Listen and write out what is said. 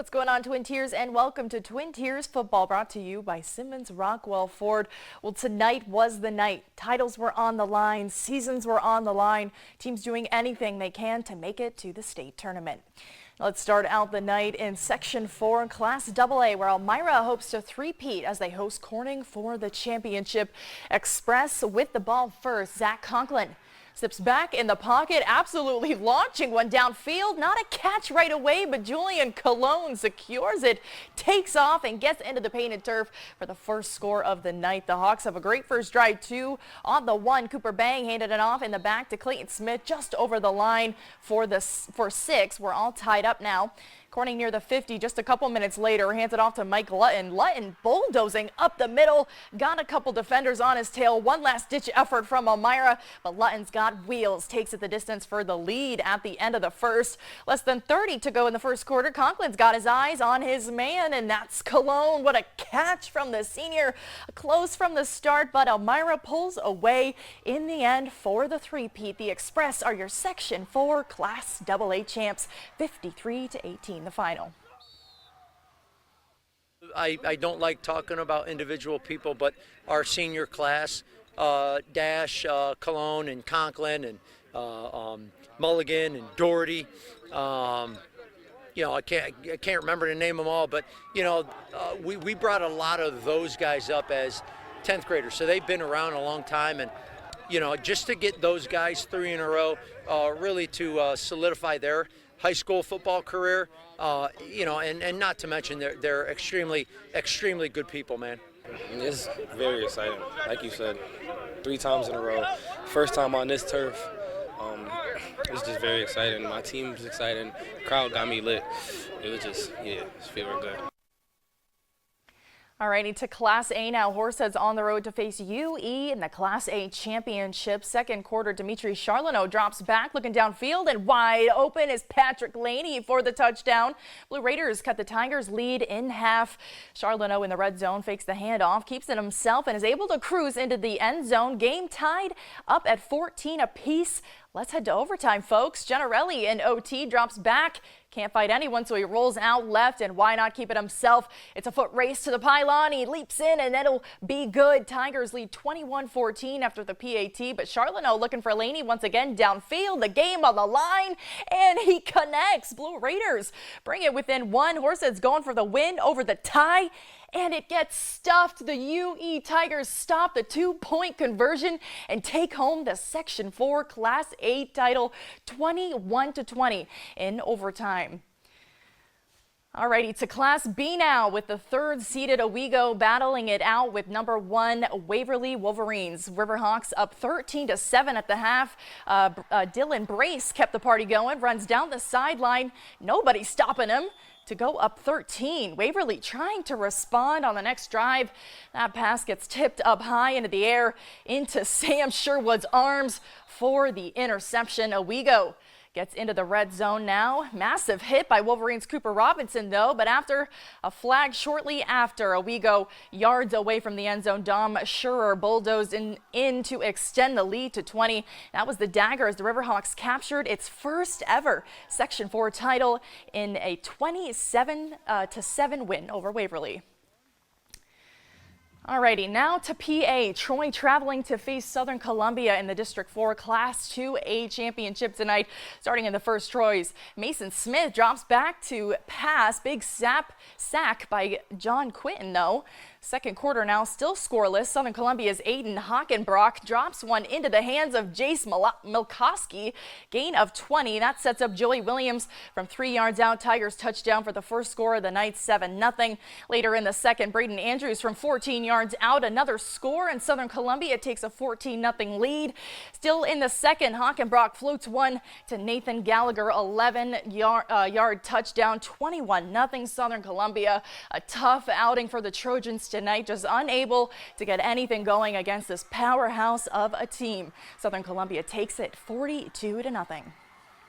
What's going on, Twin Tiers, and welcome to Twin Tiers Football, brought to you by Simmons Rockwell Ford. Well, tonight was the night. Titles were on the line, seasons were on the line, teams doing anything they can to make it to the state tournament. Let's start out the night in Section 4 Class AA, where Elmira hopes to three-peat as they host Corning for the championship. Express with the ball first. Zach Conklin steps back in the pocket, absolutely launching one downfield. Not a catch right away, but Julian Colon secures it, takes off, and gets into the painted turf for the first score of the night. The Hawks have a great first drive, too. On the one, Cooper Bang handed it off in the back to Clayton Smith, just over the line for six. We're all tied up now. Corning near the 50 just a couple minutes later, hands it off to Mike Lutton. Lutton bulldozing up the middle, got a couple defenders on his tail. One last ditch effort from Elmira, but Lutton's got wheels, takes it the distance for the lead at the end of the first. Less than 30 to go in the first quarter. Conklin's got his eyes on his man, and that's Colon. What a catch from the senior. Close from the start, but Elmira pulls away in the end for the three-peat. The Express are your Section 4 Class AA champs, 53-18. The final. I don't like talking about individual people, but our senior class, Dash, Colon, and Conklin, and Mulligan, and Doherty. I can't remember to name them all, but we brought a lot of those guys up as 10th graders, so they've been around a long time, and just to get those guys 3 in a row, really to solidify their high school football career, and not to mention they're extremely good people, man. It's very exciting. Like you said, 3 times in a row. First time on this turf. It's just very exciting. My team's exciting. Crowd got me lit. It was just, it's feeling good. Alrighty, to Class A now. Horseheads on the road to face UE in the Class A championship. Second quarter, Dimitri Charlano drops back, looking downfield, and wide open is Patrick Laney for the touchdown. Blue Raiders cut the Tigers' lead in half. Charlano in the red zone fakes the handoff, keeps it himself, and is able to cruise into the end zone. Game tied up at 14 apiece. Let's head to overtime, folks. Gennarelli in OT drops back. Can't fight anyone, so he rolls out left, and why not keep it himself? It's a foot race to the pylon. He leaps in, and it'll be good. Tigers lead 21-14 after the PAT, but Charlano looking for Laney once again downfield. The game on the line, and he connects. Blue Raiders bring it within one. Horseheads going for the win over the tie, and it gets stuffed. The UE Tigers stop the 2-point conversion and take home the Section 4 Class A title, 21-20 in overtime. Alrighty, to Class B now, with the third-seeded Owego battling it out with number 1 Waverly Wolverines. Riverhawks up 13-7 at the half. Dylan Brace kept the party going, runs down the sideline. Nobody stopping him to go up 13. Waverly trying to respond on the next drive. That pass gets tipped up high into the air into Sam Sherwood's arms for the interception. Owego gets into the red zone now. Massive hit by Wolverines' Cooper Robinson, though, but after a flag shortly after, Owego yards away from the end zone. Dom Schurer bulldozed in to extend the lead to 20. That was the dagger as the Riverhawks captured its first ever Section 4 title in a 27-7 win over Waverly. Alrighty, now to PA. Troy traveling to face Southern Columbia in the District 4 Class 2A championship tonight. Starting in the first Troy's, Mason Smith drops back to pass. Big sack by John Quinton, though. Second quarter now, still scoreless. Southern Columbia's Aiden Hockenbrock drops one into the hands of Jace Milkowski. Gain of 20. That sets up Joey Williams from 3 yards out. Tigers touchdown for the first score of the night, 7-0. Later in the second, Braden Andrews from 14 yards out. Another score, and Southern Columbia takes a 14-0 lead. Still in the second, Hockenbrock floats one to Nathan Gallagher, 11-yard touchdown, 21-0 Southern Columbia. A tough outing for the Trojans tonight, just unable to get anything going against this powerhouse of a team. Southern Columbia takes it 42-0.